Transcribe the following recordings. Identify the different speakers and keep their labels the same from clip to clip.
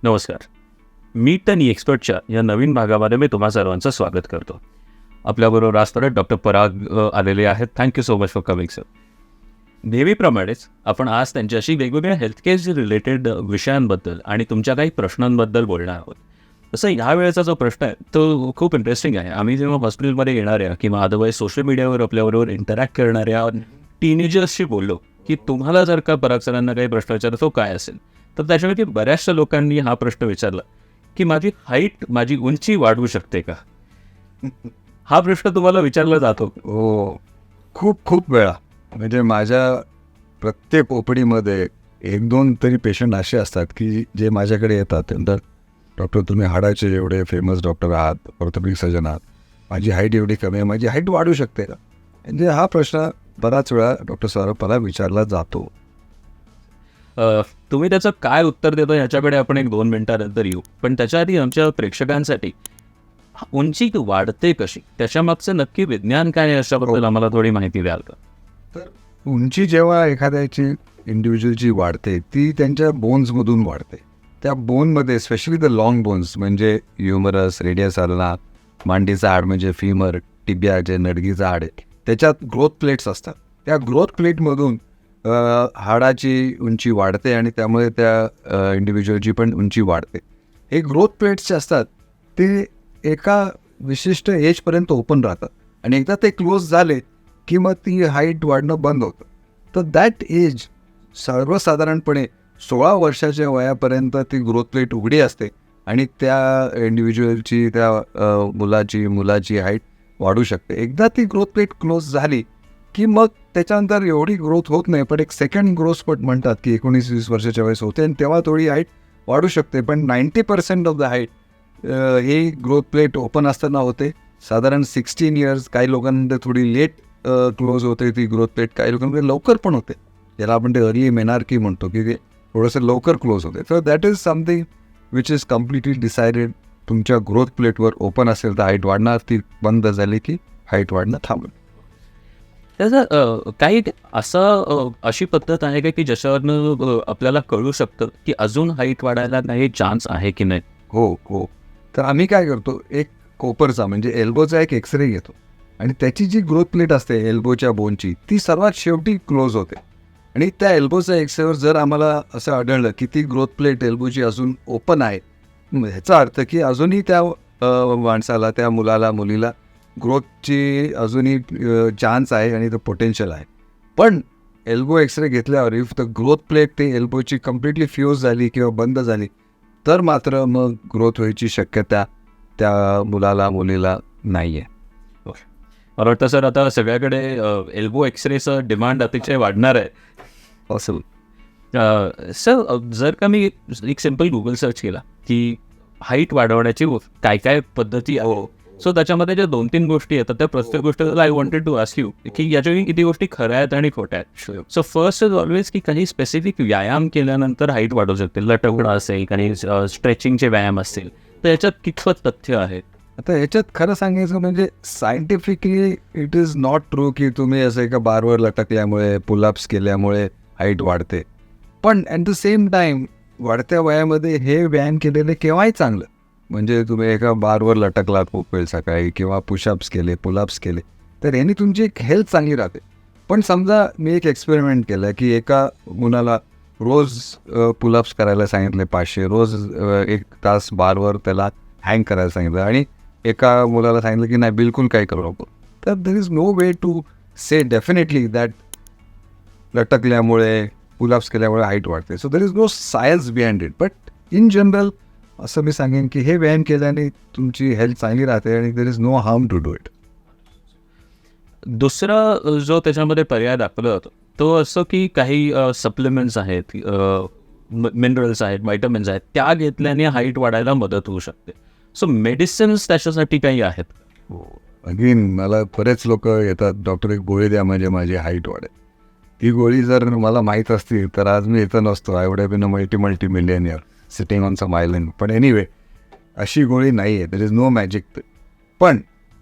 Speaker 1: नमस्कार. मीट आणि एक्सपर्टच्या या नवीन भागामध्ये मी तुम्हा सर्वांचं स्वागत करतो. आपल्याबरोबर आज परत डॉक्टर पराग आलेले आहेत. Thank you so much for coming sir. नेहमीप्रमाणेच आपण आज त्यांच्याशी वेगवेगळ्या हेल्थकेअरशी रिलेटेड विषयांबद्दल आणि तुमच्या काही प्रश्नांबद्दल बोलणार आहोत. तसं ह्या वेळेचा जो प्रश्न आहे तो खूप इंटरेस्टिंग आहे. आम्ही जेव्हा हॉस्पिटलमध्ये येणाऱ्या किंवा अदरवाईज सोशल मीडियावर आपल्याबरोबर इंटरॅक्ट करणाऱ्या टीनेजर्सशी बोललो की तुम्हाला जर का पराग सरांना काही प्रश्न विचारला तो काय असेल, तर त्याच्यापैकी बऱ्याचशा लोकांनी हा प्रश्न विचारला की माझी उंची वाढवू शकते का? हा प्रश्न तुम्हाला विचारला जातो?
Speaker 2: हो, खूप खूप वेळा. म्हणजे माझ्या प्रत्येक ओपीडीमध्ये 1-2 तरी पेशंट असे असतात की जे माझ्याकडे येतात. नंतर डॉक्टर तुम्ही हाडाचे एवढे फेमस डॉक्टर आहात, ऑर्थोपेडिक सर्जन आहात, माझी हाईट एवढी कमी आहे, माझी हाईट वाढू शकते का? म्हणजे हा प्रश्न बराच वेळा डॉक्टर स्वरूपाला विचारला जातो.
Speaker 1: तुम्ही त्याचं काय उत्तर देतो ह्याच्याकडे आपण 1-2 मिनिटानंतर येऊ. पण त्याच्या आधी आमच्या प्रेक्षकांसाठी उंची वाढते कशी, त्याच्यामागचं नक्की विज्ञान काय आहे याच्याबद्दल आम्हाला थोडी माहिती द्याल का?
Speaker 2: तर उंची जेव्हा एखाद्याची इंडिव्हिज्युअलची वाढते ती त्यांच्या बोन्समधून वाढते. त्या बोनमध्ये स्पेशली द लाँग बोन्स म्हणजे ह्युमरस, रेडियस आल्ना, मांडीचं हाड म्हणजे फिमर, टिबिया जे नडगीचं हाड आहे, त्याच्यात ग्रोथ प्लेट्स असतात. त्या ग्रोथ प्लेटमधून हाडाची उंची वाढते आणि त्यामुळे त्या इंडिव्हिज्युअलची पण उंची वाढते. हे ग्रोथ प्लेट्स जे असतात ते एका विशिष्ट एजपर्यंत ओपन राहतात आणि एकदा ते क्लोज झाले की मग ती हाईट वाढणं बंद होतं. तर दॅट एज सर्वसाधारणपणे 16 वर्षाच्या वयापर्यंत ती ग्रोथ प्लेट उघडी असते आणि त्या इंडिव्हिज्युअलची त्या मुलाची हाईट वाढू शकते. एकदा ती ग्रोथ प्लेट क्लोज झाली की मग त्याच्यानंतर एवढी ग्रोथ होत नाही, पण एक सेकंड ग्रोथ स्पट म्हणतात की 19-20 वर्षाच्या वेळेस होते आणि तेव्हा थोडी हाईट वाढू शकते. पण 90% of the height he growth plate open असताना होते. साधारण 16 इयर्स, काही लोकांमध्ये थोडी लेट क्लोज होते ती ग्रोथ प्लेट, काही लोकांमध्ये लवकर पण होते. ज्याला आपण ते अर्ली मेनार्की म्हणतो की ते थोडंसं लवकर क्लोज होते. तर that is something which is completely decided. तुमच्या ग्रोथ प्लेटवर ओपन असेल तर हाईट वाढणार, ती बंद झाली की हाईट वाढणं थांबलं.
Speaker 1: त्याचं काही असं अशी पद्धत आहे का की ज्याच्यावरनं आपल्याला कळू शकतं की अजून हाईट वाढायला काही चान्स आहे की नाही?
Speaker 2: हो. तर आम्ही काय करतो, एक कोपरचा म्हणजे एल्बोचा एक एक्सरे घेतो आणि त्याची जी ग्रोथ प्लेट असते एल्बोच्या बोनची ती सर्वात शेवटी क्लोज होते. आणि त्या एल्बोच्या एक्सरेवर जर आम्हाला असं आढळलं की ती ग्रोथ प्लेट एल्बोची अजून ओपन आहे, ह्याचा अर्थ की अजूनही त्या माणसाला, त्या मुलीला ग्रोथची अजूनही चान्स आहे आणि तो पोटेन्शियल आहे. पण एल्बो एक्सरे घेतल्यावर इफ द ग्रोथ प्लेट ते एल्बोची कम्प्लिटली फ्यूज झाली किंवा बंद झाली तर मात्र मग ग्रोथ व्हायची शक्यता त्या मुलीला नाही आहे.
Speaker 1: मला वाटतं सर आता सगळ्याकडे एल्बो एक्सरेचं डिमांड अतिशय वाढणार आहे.
Speaker 2: पॉसिबल.
Speaker 1: सर जर का मी एक सिम्पल गुगल सर्च केला की हाईट वाढवण्याची काय काय पद्धती आहे, सो त्याच्यामध्ये ज्या 2-3 गोष्टी येतात त्या प्रत्येक गोष्टीला I wanted to ask you की याच्यापैकी किती गोष्टी खऱ्या आहेत आणि खोट्या आहेत. सो फर्स्ट इज ऑलवेज की काही स्पेसिफिक व्यायाम केल्यानंतर हाईट वाढवू शकते. लटकणं असेल, काही स्ट्रेचिंगचे व्यायाम असतील, तर याच्यात कितपत तथ्य आहेत?
Speaker 2: आता याच्यात खरं सांगायचं म्हणजे scientifically it is not true की तुम्ही असं एका बारवर लटकल्यामुळे, पुलअप्स केल्यामुळे हाईट वाढते. पण ॲट द सेम टाईम वाढत्या वयामध्ये हे व्यायाम केलेले केव्हाही चांगलं. म्हणजे तुम्ही एका बारवर लटकलात खूप वेळ सकाळी किंवा पुशअप्स केले, पुलअप्स केले, तर यांनी तुमची एक हेल्थ चांगली राहते. पण समजा मी एक एक्सपेरिमेंट केलं की एका मुलाला रोज पुलअप्स करायला सांगितले 500, रोज 1 तास बारवर त्याला हँग करायला सांगितलं आणि एका मुलाला सांगितलं की नाही बिलकुल काही करू नको. तर there is no way to say definitely that लटकल्यामुळे, पुलअप्स केल्यामुळे हाईट वाढते. So there is no science behind it. But in general असं मी सांगेन की हे व्यायाम केल्याने तुमची हेल्थ चांगली राहते आणि there is no harm to do it.
Speaker 1: दुसरा जो त्याच्यामध्ये पर्याय दाखवला जातो तो असं की काही सप्लिमेंट्स आहेत, मिनरल्स आहेत, व्हायटमिन्स आहेत, त्या घेतल्याने हाईट वाढायला मदत होऊ शकते. सो मेडिसिन्स त्याच्यासाठी काही आहेत?
Speaker 2: अगेन मला बरेच लोक येतात, डॉक्टर एक गोळी द्या म्हणजे माझी हाईट वाढेल. ती गोळी जर मला माहीत असती तर आज मी इथं नसतो. I would have been a multi millionaire sitting on some island. पण एनिवे अशी गोळी नाही आहे. There is no magic. पण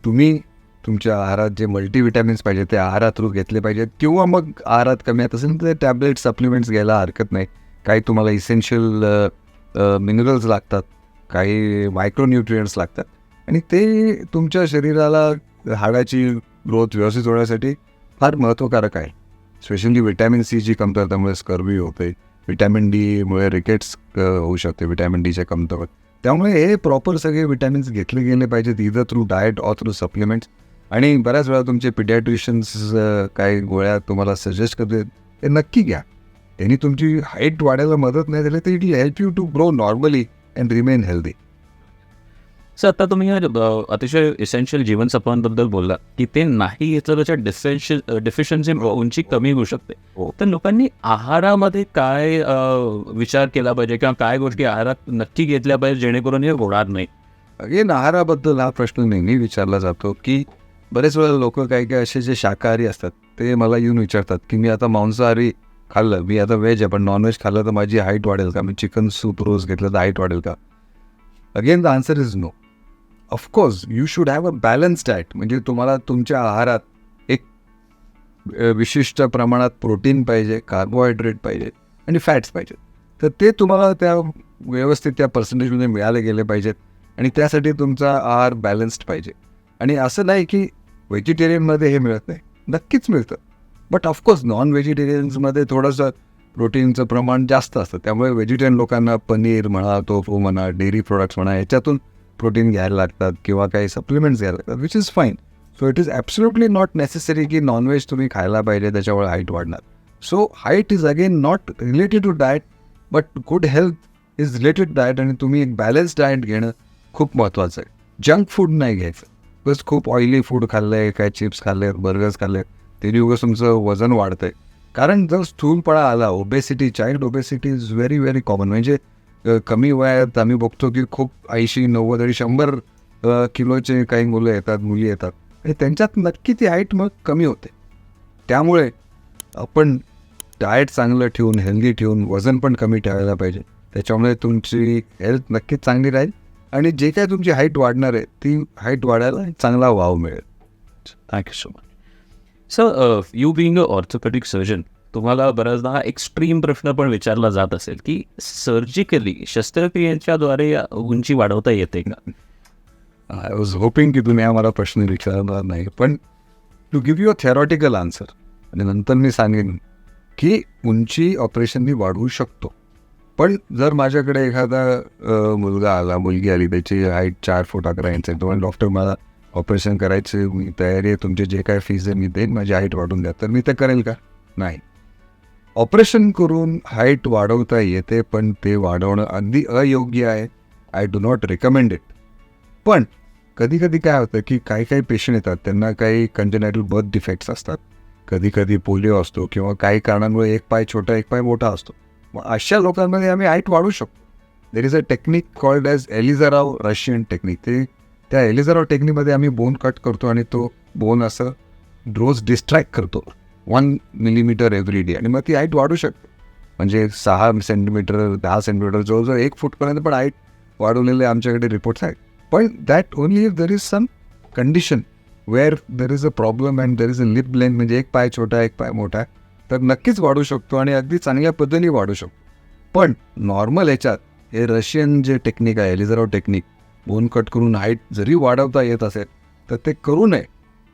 Speaker 2: तुम्ही तुमच्या आहारात जे मल्टीविटॅमिन्स पाहिजे ते आहारात थ्रू घेतले पाहिजेत किंवा मग आहारात कमी येत असेल तर टॅबलेट सप्लिमेंट्स घ्यायला हरकत नाही. काही तुम्हाला इसेन्शियल मिनरल्स लागतात, काही मायक्रोन्यूट्रियंट्स लागतात आणि ते तुमच्या शरीराला हाडाची ग्रोथ व्यवस्थित होण्यासाठी फार महत्त्वकारक आहे. स्पेशली विटॅमिन सीची कमतरतामुळे स्कर्वी होते, विटॅमिन डीमुळे रिकेट्स होऊ शकते, विटॅमिन डीच्या कमतरता. त्यामुळे हे प्रॉपर सगळे विटॅमिन्स घेतले गेले पाहिजेत, either through diet or through supplements. आणि बऱ्याच वेळा तुमचे पिडियाट्रिशियन्स काही गोळ्या तुम्हाला सजेस्ट करतात, ते नक्की घ्या. त्यांनी तुमची हाईट वाढायला मदत नाही झाली तर it will help you to grow normally and remain healthy.
Speaker 1: Sir आता तुम्ही अतिशय इसेन्शियल जीवनसत्वांबद्दल बोलला की ते नाही घेतलं त्याच्या डिफिशियन्सी उंची कमी होऊ शकते.
Speaker 2: हो.
Speaker 1: तर लोकांनी आहारामध्ये काय विचार केला पाहिजे किंवा काय गोष्टी आहारात नक्की घेतल्या पाहिजे जेणेकरून हे होणार नाही?
Speaker 2: अगेन आहाराबद्दल हा प्रश्न नेहमी विचारला जातो की बरेच वेळा लोक काही असे जे शाकाहारी असतात ते मला येऊन विचारतात की मी आता मांसाहारी खाल्लं, मी आता व्हेज आहे पण नॉनव्हेज खाल्लं तर माझी हाईट वाढेल का, मी चिकन सूप रोज घेतलं तर हाईट वाढेल का? Again the answer is no. Of course you should have a balance diet. म्हणजे तुम्हाला तुमच्या आहारात एक विशिष्ट प्रमाणात प्रोटीन पाहिजे, कार्बोहायड्रेट पाहिजे आणि फॅट्स पाहिजेत. तर ते तुम्हाला त्या व्यवस्थित त्या पर्सेंटेजमध्ये मिळाले गेले पाहिजेत आणि त्यासाठी तुमचा आहार बॅलन्स्ड पाहिजे. आणि असं नाही की व्हेजिटेरियनमध्ये हे मिळत नाही, नक्कीच मिळतं. बट ऑफकोर्स नॉन व्हेजिटेरियन्समध्ये थोडंसं प्रोटीनचं प्रमाण जास्त असतं. त्यामुळे व्हेजिटेरियन लोकांना पनीर म्हणा, टोफू म्हणा, डेअरी प्रोडक्ट्स म्हणा, याच्यातून प्रोटीन घ्यायला लागतात किंवा काही सप्लिमेंट्स घ्यायला लागतात, which is fine. So it is absolutely not necessary की नॉनव्हेज तुम्ही खायला पाहिजे त्याच्यामुळे हाईट वाढणार. So height is again not related to diet but good health is related diet. आणि तुम्ही एक बॅलन्स डाएट घेणं खूप महत्त्वाचं आहे. जंक फूड नाही घ्यायचं. बस खूप ऑइली फूड खाल्लं आहे, काय चिप्स खाल्ले आहेत, बर्गर्स खाल्ले आहेत, त्याने उगाच तुमचं वजन वाढतं आहे. कारण जर स्थूलपणा आला, obesity, child obesity is very very common. म्हणजे कमी वयात आम्ही बघतो की खूप 80, 90 आणि 100 किलोचे काही मुलं येतात, मुली येतात आणि त्यांच्यात नक्की ती हाईट मग कमी होते. त्यामुळे आपण डाएट चांगलं ठेवून, हेल्दी ठेवून, वजन पण कमी ठेवायला पाहिजे. त्याच्यामुळे तुमची हेल्थ नक्कीच चांगली राहील आणि जे काय तुमची हाईट वाढणार आहे ती हाईट वाढायला चांगला वाव मिळेल.
Speaker 1: Thank you so much. Sir you being a orthopaedic surgeon, तुम्हाला बऱ्याचदा हा एक्स्ट्रीम प्रश्न पण विचारला जात असेल की सर्जिकली शस्त्रक्रियेच्याद्वारे उंची वाढवता येते का?
Speaker 2: आय वॉज होपिंग की तुम्ही आम्हाला प्रश्न विचारणार नाही, पण to give you a theoretical answer आणि नंतर मी सांगेन की उंची ऑपरेशननी वाढवू शकतो. पण जर माझ्याकडे एखादा मुलगा आला, मुलगी आली, त्याची हाईट 4 फूट 11 इंच आहे, तुम्हाला डॉक्टर मला ऑपरेशन करायचे, मी तयारी आहे, तुमचे जे काय फीज आहे मी देईन, माझी हाईट वाढून द्या, तर मी ते करेल का? नाही. ऑपरेशन करून हाईट वाढवता येते पण ते वाढवणं अगदी अयोग्य आहे. I do not recommend it. पण कधी कधी काय होतं की काही काही पेशंट येतात, त्यांना काही कंजेनायटल बर्थ डिफेक्ट्स असतात, कधी कधी पोलिओ असतो किंवा काही कारणांमुळे एक पाय छोटा एक पाय मोठा असतो. मग अशा लोकांमध्ये आम्ही हाईट वाढवू शकतो. There is a technique called as Ilizarov Russian technique. त्या एलिझाराव टेक्निकमध्ये आम्ही बोन कट करतो आणि तो बोन असं रोज डिस्ट्रॅक्ट करतो 1 मिलीमीटर एव्हरी डे आणि मग ती हाईट वाढू शकते. म्हणजे 6 सेंटीमीटर 10 सेंटीमीटर जवळजवळ 1 फूटपर्यंत पण हाईट वाढवलेले आमच्याकडे रिपोर्ट्स आहेत. पण that only if there is some condition where there is a problem and there is a lip length, म्हणजे एक पाय छोटा एक पाय मोठा आहे, तर नक्कीच वाढू शकतो आणि अगदी चांगल्या पद्धतीने वाढू शकतो. पण नॉर्मल ह्याच्यात हे रशियन जे टेक्निक आहे, एलिझाराव टेक्निक, बोन कट करून हाईट जरी वाढवता येत असेल तर ते करू नये.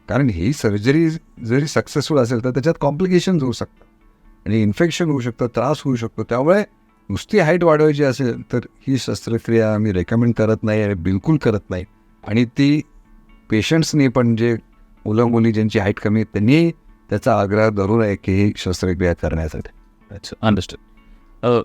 Speaker 2: कारण ही सर्जरी जरी सक्सेसफुल असेल तर त्याच्यात कॉम्प्लिकेशन्स होऊ शकतात आणि इन्फेक्शन होऊ शकतं, त्रास होऊ शकतो. त्यामुळे नुसती हाईट वाढवायची असेल तर ही शस्त्रक्रिया आम्ही रेकमेंड करत नाही आणि बिलकुल करत नाही. आणि ती पेशंट्सनी पण, जे मुलं मुली ज्यांची हाईट कमी आहे त्यांनी त्याचा आग्रह धरू नये की ही शस्त्रक्रिया करण्यासाठी.
Speaker 1: अच्छा, अंडरस्टँड.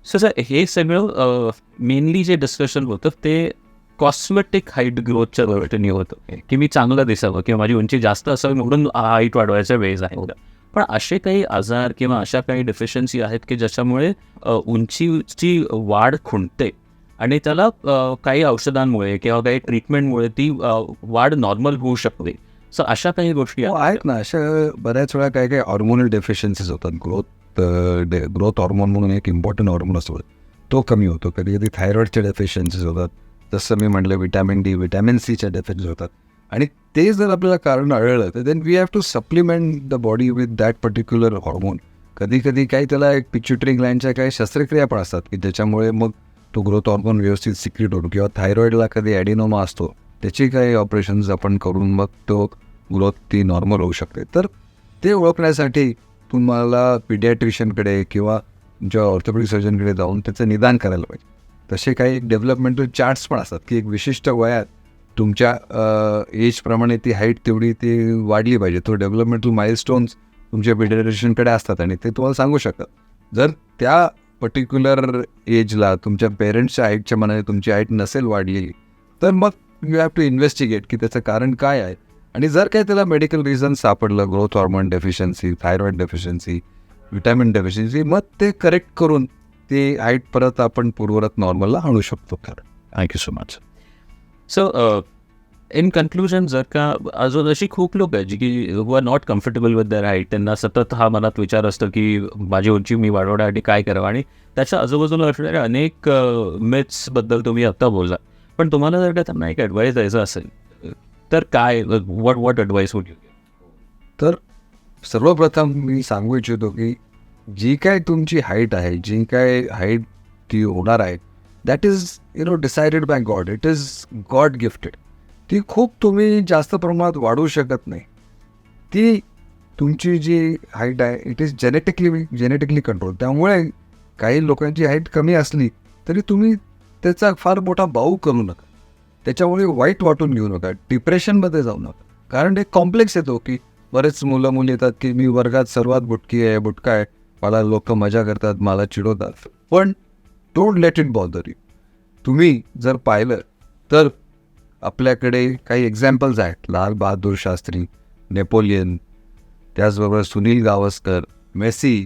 Speaker 1: सर हे सगळं मेनली जे डिस्कशन होतं ते कॉस्मेटिक हाईट ग्रोथच्या दृष्टीने होतं की मी चांगलं दिसावं किंवा माझी उंची जास्त असावी म्हणून हाईट वाढवायच्या वेळेस आहे. पण असे काही आजार किंवा अशा काही डिफिशियन्सी आहेत की ज्याच्यामुळे उंचीची वाढ खुंटते आणि त्याला काही औषधांमुळे किंवा काही ट्रीटमेंटमुळे ती वाढ नॉर्मल होऊ शकते. सो अशा काही गोष्टी
Speaker 2: आहेत ना. अशा बऱ्याच वेळा काही काही हॉर्मोनल डेफिशियन्सीज होतात. ग्रोथ हॉर्मोन म्हणून एक इम्पॉर्टंट हॉर्मोन असतो, तो कमी होतो. कधी कधी थायरॉइडच्या डेफिशियन्सीज होतात, जसं मी म्हटलं विटॅमिन डी, विटॅमिन सीच्या डेफिशियन्सी होतात. आणि ते जर आपल्याला कारण आढळलं तर then we have to supplement the body with that particular hormone. कधी कधी काही त्याला एक पिच्युटरी ग्लँडच्या काही शस्त्रक्रिया पण असतात की ज्याच्यामुळे मग तो ग्रोथ हॉर्मोन व्यवस्थित सिक्रिट होतो, किंवा थायरॉईडला कधी ॲडिनोमा असतो, त्याची काही ऑपरेशन्स आपण करून मग तो ग्रोथ ती नॉर्मल होऊ शकते. तर ते ओळखण्यासाठी तुम्हाला पिडियाट्रिशियनकडे किंवा ज्या ऑर्थोपेडिक सर्जनकडे जाऊन त्याचं निदान करायला पाहिजे. तसे काही डेव्हलपमेंटल चार्ट्स पण असतात की एक विशिष्ट वयात तुमच्या एजप्रमाणे ती हाईट तेवढी ती वाढली पाहिजे. तो डेव्हलपमेंटल माइलस्टोन्स तुमच्या पिडियाट्रिशियनकडे असतात आणि ते तुम्हाला सांगू शकतात. जर त्या पर्टिक्युलर एजला तुमच्या पेरेंट्सच्या हाईटच्या मनाने तुमची हाईट नसेल वाढली, तर मग यू हॅव टू इन्व्हेस्टिगेट की त्याचं कारण काय आहे. आणि जर काय त्याला मेडिकल रिझन सापडलं, growth hormone deficiency, thyroid deficiency, vitamin deficiency, मग ते करेक्ट करून ते हाईट परत आपण पूर्वरत नॉर्मलला आणू शकतो.
Speaker 1: Thank you so much. So in conclusion, जर का अजून अशी खूप लोक आहेत जी की who are not comfortable with their height, त्यांना सतत हा मनात विचार असतो की माझी उंची मी वाढवण्यासाठी काय करावं, आणि त्याच्या आजूबाजूला असणाऱ्या अनेक मिथ्सबद्दल तुम्ही आत्ता बोलला. पण तुम्हाला जर का त्यांना एक ॲडवाईस द्यायचं असेल तर काय, what advice would you give?
Speaker 2: तर सर्वप्रथम मी सांगू इच्छितो की जी काय तुमची हाईट आहे, जी काय हाईट ती होणार आहे, that is decided by God. It is God gifted. ती खूप तुम्ही जास्त प्रमाणात वाढवू शकत नाही. ती तुमची जी हाईट आहे, इट इज जेनेटिकली कंट्रोल. त्यामुळे काही लोकांची हाईट कमी असली तरी तुम्ही त्याचा फार मोठा बाऊ करू नका, त्याच्यामुळे वाईट वाटून घेऊ नका, डिप्रेशनमध्ये जाऊ नका. कारण एक कॉम्प्लेक्स येतो की बरेच मुलं मुली येतात की मी वर्गात सर्वात बुटका आहे, मला लोक मजा करतात, मला चिडवतात. पण don't let it bother you. तुम्ही जर पाहिलं तर आपल्याकडे काही एक्झाम्पल्स आहेत. लाल बहादूर शास्त्री, नेपोलियन, त्याचबरोबर सुनील गावस्कर, मेसी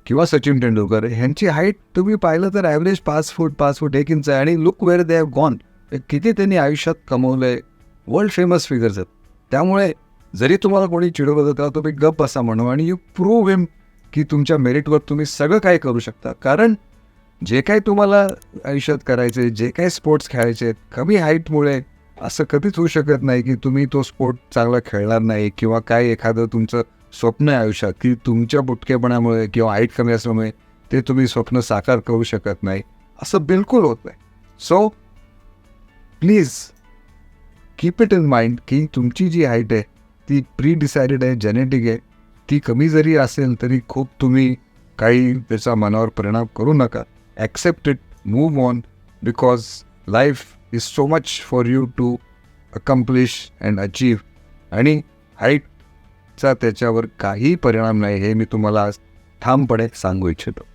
Speaker 2: किंवा सचिन तेंडुलकर, ह्यांची हाईट तुम्ही पाहिलं तर ॲव्हरेज 5 फूट 1 इंच आहे. आणि look where they have gone. किती त्यांनी आयुष्यात कमवलं आहे. वर्ल्ड फेमस फिगर्स आहेत. त्यामुळे जरी तुम्हाला कोणी चिडवत होता, तुम्ही गप बसा म्हणू आणि यू प्रूव्ह हिम की तुमच्या मेरिटवर तुम्ही सगळं काय करू शकता. कारण जे काही तुम्हाला आयुष्यात करायचे, जे काही स्पोर्ट्स खेळायचे, कमी हाईटमुळे असं कधीच होऊ शकत नाही की तुम्ही तो स्पोर्ट चांगला खेळणार नाही, किंवा काय एखादं तुमचं स्वप्न आहे आयुष्यात की तुमच्या बुटकेपणामुळे किंवा हाईट कमी असल्यामुळे ते तुम्ही स्वप्न साकार करू शकत नाही. असं बिलकुल होत नाही. So please keep it in mind की तुमची जी हाईट आहे ती प्री डिसाइडेड आहे, जेनेटिक आहे. ती कमी जरी असेल तरी खूप तुम्ही काही त्याचा मनावर परिणाम करू नका. Accept it, move on, because life is so much for you to accomplish and achieve. आणि हाईटचा त्याच्यावर काही परिणाम नाही, हे मी तुम्हाला आज ठामपणे सांगू इच्छितो.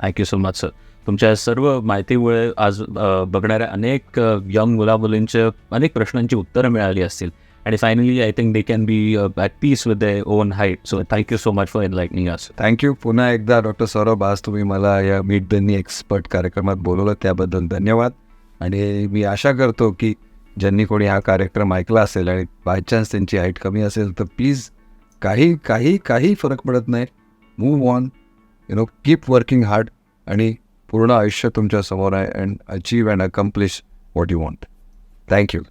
Speaker 1: Thank you so much sir. तुमच्या सर्व माहितीमुळे आज बघणाऱ्या अनेक यंग मुलामुलींच्या अनेक प्रश्नांची उत्तरं मिळाली असतील, आणि finally I think they can be at peace with their own height. So thank you so much for enlightening us.
Speaker 2: Thank you. पुन्हा एकदा डॉक्टर सौरभ, आज तुम्ही मला या मीट द नी एक्सपर्ट कार्यक्रमात बोलवलं त्याबद्दल धन्यवाद. आणि मी आशा करतो की ज्यांनी कोणी हा कार्यक्रम ऐकला असेल आणि बाय चान्स त्यांची हाईट कमी असेल तर प्लीज काही फरक पडत नाही. Move on, keep working hard, आणि पूर्ण आयुष्य तुमच्या समोर आहे. And achieve and accomplish what you want. Thank you.